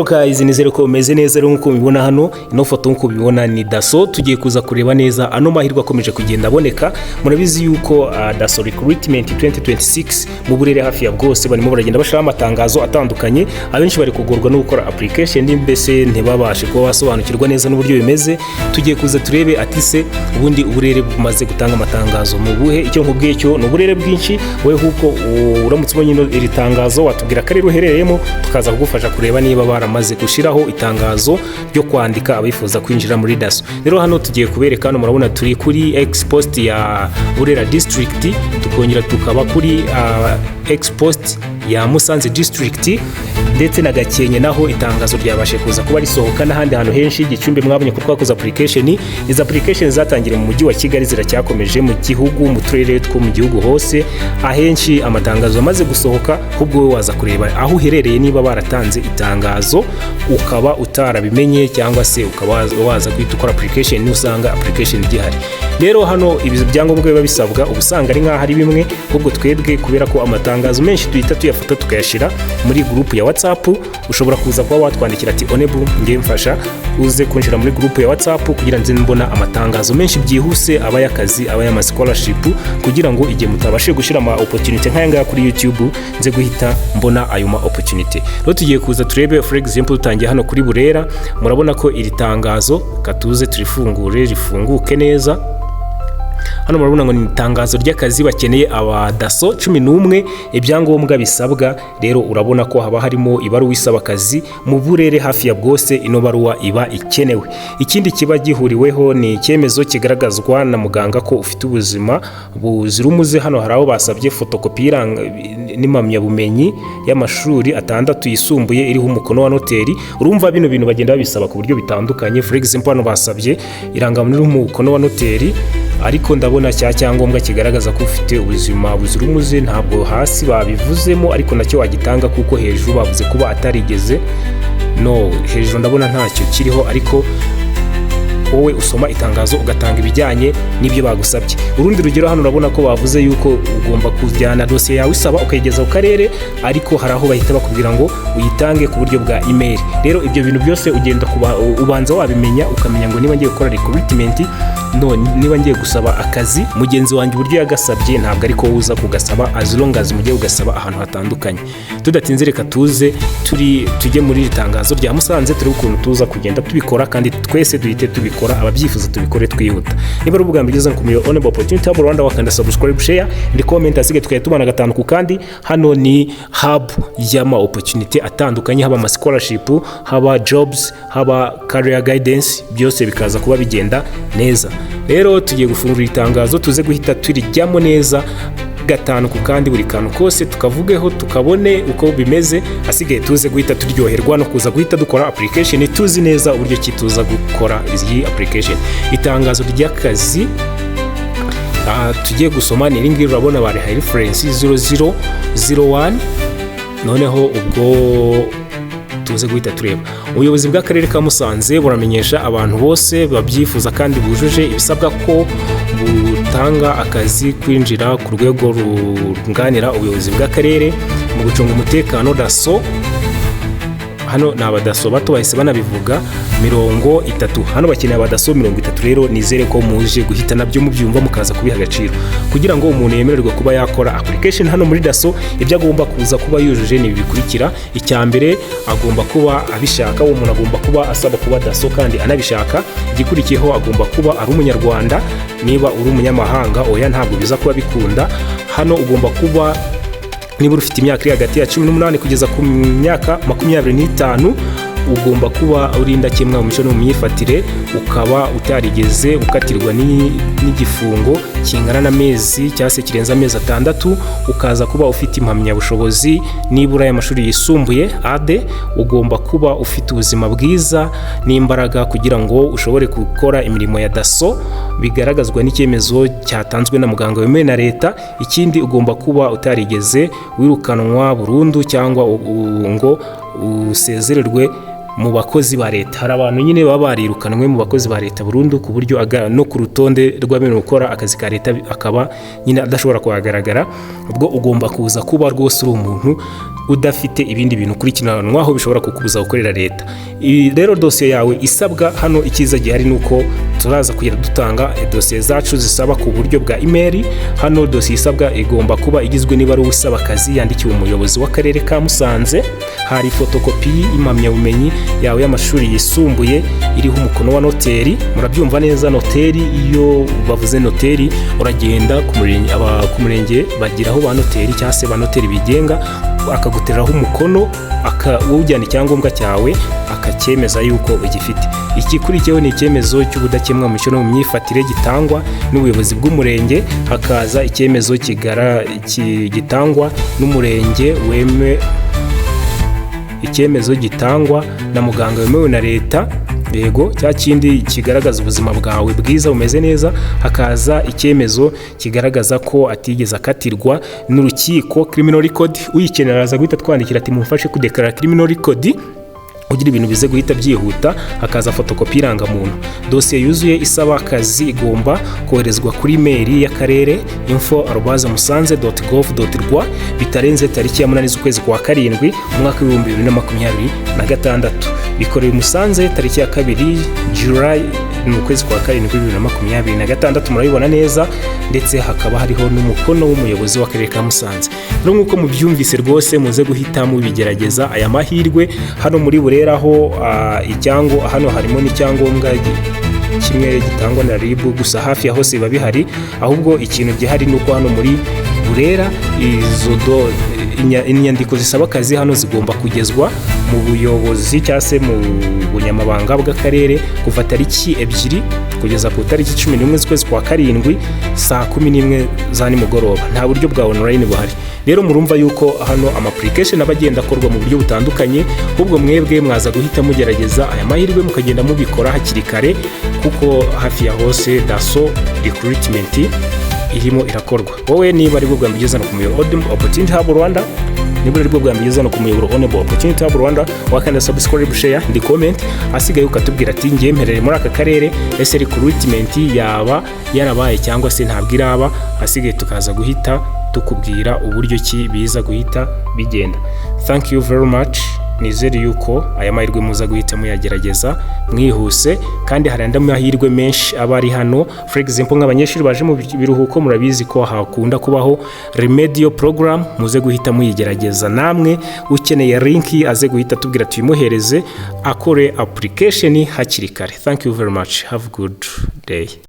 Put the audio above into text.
Akazi nizere ko umeze neza rero nkuko mubibona hano ino foto nkuko mubibona ni DASSO. Tugiye kuza kureba neza ano mahirwe akomeje kugenda aboneka. Murabizi yuko DASSO Recruitment 2026 mu burere hafi ya bwose barimo baragenda bashaka amatangazo atandukanye. Abenshi bari kugorwa no gukora application mbese ntibabashe kuba basobanukirwa neza n'uburyo bimeze. Tugiye kuza turebe ati se ubundi uburere bumaze gutanga amatangazo mu buhe. Icyo nkubwiye cyo no burere bwinshi, we huko uramutse ubonye iri tangazo watubwira ko ari ruherereyemo tukaza kugufasha kureba niba baramaze gushiraho itangazo ryo kwandika abifuza kwinjira muri DASSO. Rero hano tugiye kubereka, hano murabona turi kuri ex-post ya Burera district, tukongera tukaba kuri ex-post ya Musanze district ndetse na Gakenke, naho itangazo ryabashe kuza kuba risohoka n'ahandi hantu henshi. Gicumbi mwabonye ko twakoze application, izo application zatangire mu mujyi wa Kigali ziracyakomeje mu gihugu, mu turere two mu gihugu hose. Ahenshi amatangazo amaze gusohoka, ahubwo we waza kureba aho uherereye niba baratanze itangazo ukaba utarabimenye, cyangwa se ukaba waza kwita ukora application usanga application igihari. Rero hano ibizo byangombwa biba bisabwa ubusanga ari nkaho ari bimwe, ahubwo twebwe kubera ko amatangazo menshi duhita tuyafata tukayashira muri group ya WhatsApp. Ushobora kuza kuba watwandikira ati Onebu ngiye mfasha uze kunjira muri group ya WhatsApp kugira nze mbona amatangazo menshi byihuse, aba y'akazi, aba y'ama scholarship, kugira ngo igihe mutabashe gushira ama opportunity nk'aya kuri YouTube nze guhita mbona ayo ma opportunity. Rero tugiye kuza turebe for example tutangiye hano kuri Burera. Murabona ko iri tangazo katuze turifungure rifunguke neza. Hano murabona ngo ni itangazo ry'akazi bakeneye aba DASSO 11 ibyangombwa bisabwa. Rero urabona ko haba harimo ibaruwa isaba akazi mu burere hafi ya bwose. Ino baruwa iba ikenewe. Ikindi kiba gihuriweho ni icyemezo kigaragazwa na muganga ko ufite ubuzima buzira umuze. Hano haraho basabye fotokopi n'impamyabumenyi y'amashuri 6 yisumbuye iriho umukono wa noteri. Urumva bino bintu bagenda babisaba ku buryo bitandukanye. For example hano basabye irangamuntu iriho umukono wa noteri, ariko ndabona cyangombwa kigaragaza ko ufite ubuzima buzira umuze ntabwo hasi babivuzemo, ariko nacyo wagitanga kuko hejuru bavuze kuba atarigeze. No, hejuru ndabona ntacyo kiriho, ariko wowe usoma itangazo ugatanga ibijyanye n'ibyo bagusabye. Urundi rugero hano urabona ko bavuze yuko ugomba kujyana dosiye yawe isaba ukayigeza ku karere, ariko hari aho bahita bakubwira ngo uyitange ku buryo bwa email. Rero ibyo bintu byose ugenda ubanza wabimenya, ukamenya ngo niba ngiye gukora recruitment, niba ngiye gusaba akazi mugenzi wanjye uburyo yagasabye ntabwo ariko uza kugasaba, as long as mugiye ugasaba ahantu hatandukanye. Tudatinze reka tuze tujye muri itangazo rya Musanze, turi ukuntu tuza kugenda tubikora, kandi twese duhite tubikora, ababyifuza tubikore twihuta. Niba ari ubwa mbere ugeze ku Kumenya Onebu opportunity mu Rwanda, wakanda subscribe, share ndi comment, asige tukajya tubana gatanu ku kandi. Hano ni hub y'ama opportunity atandukanye, haba ama scholarship, haba jobs, haba career guidance, byose bikaza kuba bigenda neza. Rero tugiye gufungura itangazo tuze guhita turijyamo neza gatanu ku kandi, buri kantu kose tukavugeho tukabone uko bimeze. Asigaye tuze guhita turyoherwa no kuza guhita dukora application tuzi neza uburyo kituza gukora iyi application. Itangazo ry'akazi tugiye gusoma ni iringi, urabona bari reference 0001. Noneho ubwo tuze guhita tureba. Ubuyobozi bw'akarere ka Musanze buramenyesha abantu bose babyifuza kandi bujuje ibisabwa ko butanga akazi kwinjira ku rwego runganira ubuyobozi bw'akarere mu gucunga umutekano. DASSO hano ni abadaso bato bahise banabivuga 30. Hano bakeneye abadaso 30. Rero nizere ko muje guhita nabyo mubyumva mukaza kubiha agaciro, kugira ngo umuntu yemererwe kuba yakora application hano muri DASSO. Ibyo agomba kuza kuba yujuje ni bikurikira. Icya mbere agomba kuba abishaka, uwo muntu agomba kuba asaba kuba DASSO kandi anabishaka. Igikurikiyeho agomba kuba ari umunyarwanda. Niba uri umunyamahanga oya ntabwo biza kuba bikunda. Hano ugomba kuba niba ufite imyaka iri hagati ya 18 kugeza ku myaka 25, ugomba kuba uri indakemwa mu mico no mu myifatire, ukaba utarigeze ukatirwa n'igifungo kingana n'amezi cyangwa se kirenza amezi 6, ukaza kuba ufite impamyabushobozi nibura y'amashuri yisumbuye AD, ugomba kuba ufite ubuzima bwiza n'imbaraga kugira ngo ushobore gukora imirimo ya DASSO bigaragazwa n'icyemezo cyatanzwe na muganga wemewe na leta. Ikindi ugomba kuba utarigeze wirukanwa burundu cyangwa ngo usezererwe mu bakozi ba leta. Hari abantu nyine baba barirukanwe mu bakozi ba leta burundu ku buryo no ku rutonde rw'abemerewe gukora akazi ka leta akaba nyine adashobora kuhagaragara. Ubwo ugomba kuza kuba rwose uri umuntu udafite ibindi bintu ukurikiranwaho bishobora kukubuza gukorera leta. Rero dosiye yawe isabwa hano, ikiza gihari nuko turaza kugira dutanga dosiye zacu zisaba ku buryo bwa email. Hano dosiye isabwa igomba kuba igizwe n'ibaruwa isaba akazi yandikiwe umuyobozi w'akarere ka Musanze, hari fotokopi impamyabumenyi yawe y'amashuri yisumbuye iriho umukono wa noteri. Murabyumva neza, noteri iyo bavuze noteri uragenda ku murenge bagiraho ba noteri cyangwa se ba noteri bigenga, akaguteraho umukono, wowe icyangombwa cyawe akacyemeza yuko ugifite. Ikikurikiyeho ni icyemezo cy'ubudakemwa mu mico no mu myifatire gitangwa n'ubuyobozi bw'umurenge, hakaza icyemezo gitangwa n'umurenge icyemezo gitangwa na muganga wemewe na leta, yego, cya kindi kigaragaza ubuzima bwawe bwiza bumeze neza. Hakaza icyemezo kigaragaza ko atigeze akatirwa n'urukiko criminal record. Uyikenera araza guhita twandikira ati mumfashe kudeklara criminal record kugira ibintu bize guhita byihuta. Hakaza fotokopi irangamuntu. Dosiye yuzuye isaba akazi igomba koherezwa kuri mail y'akarere info@musanze.gov.rw bitarenze tariki ya 8 z'ukwezi kwa karindwi umwaka wa 2026. Bikorewe Musanze tariki ya 2 July mu kwezi kwa karindwi 2026. Murabibona neza, ndetse hakaba hariho n'umukono w'umuyobozi w'akarere ka Musanze. Rero nk'uko mubyumvise rwose muze guhita mubigerageza aya mahirwe. Hano muri Burera ho hano harimo n'icyangombwa kimwe gitangwa na RIB, gusa hafi ya hose biba bihari. Ahubwo ikintu gihari nuko hano muri Burera inyandiko zisaba akazi hano zigomba kugezwa mu buyobozi cyangwa se mu bunyamabanga bw'akarere kuva tariki 2 kugeza ku tariki 11 z'ukwezi kwa karindwi saa 11 za nimugoroba. Nta buryo bwa online buhari. Rero murumva yuko hano application abagenda akorwa mu buryo butandukanye, ahubwo mwebwe mwaza guhita mugerageza aya mahirwe mukagenda mubikora hakiri kare, kuko hafi ya hose DASSO Recruitment irimo irakorwa. Wowe niba ari bwo bwa mbere no ku muyoboro Opportunity Hub Rwanda, niba ari bwo bwa mbere no ku muyoboro Onebu Opportunity Hub Rwanda, wakanda subscribe, share ndi comment, asigaye ukatubwira ati ngiye mperere muri aka karere, ese recruitment yaba yarabaye cyangwa se ntabwo iraba. Asigaye tukaza guhita tukubwira uburyo ki biza guhita bigenda. Thank you very much. Nizere yuko aya mahirwe muza guhita muyagerageza mwihuse, kandi hari andi mahirwe menshi abari hano. For example, nk'abanyeshuri baje mu biruhuko, murabizi ko hakunda kubaho remedial program, muze guhita muyigerageza namwe. Ukeneye link aze guhita tubwira tuyimuhereze akore application hakiri kare. Thank you very much. Have a good day.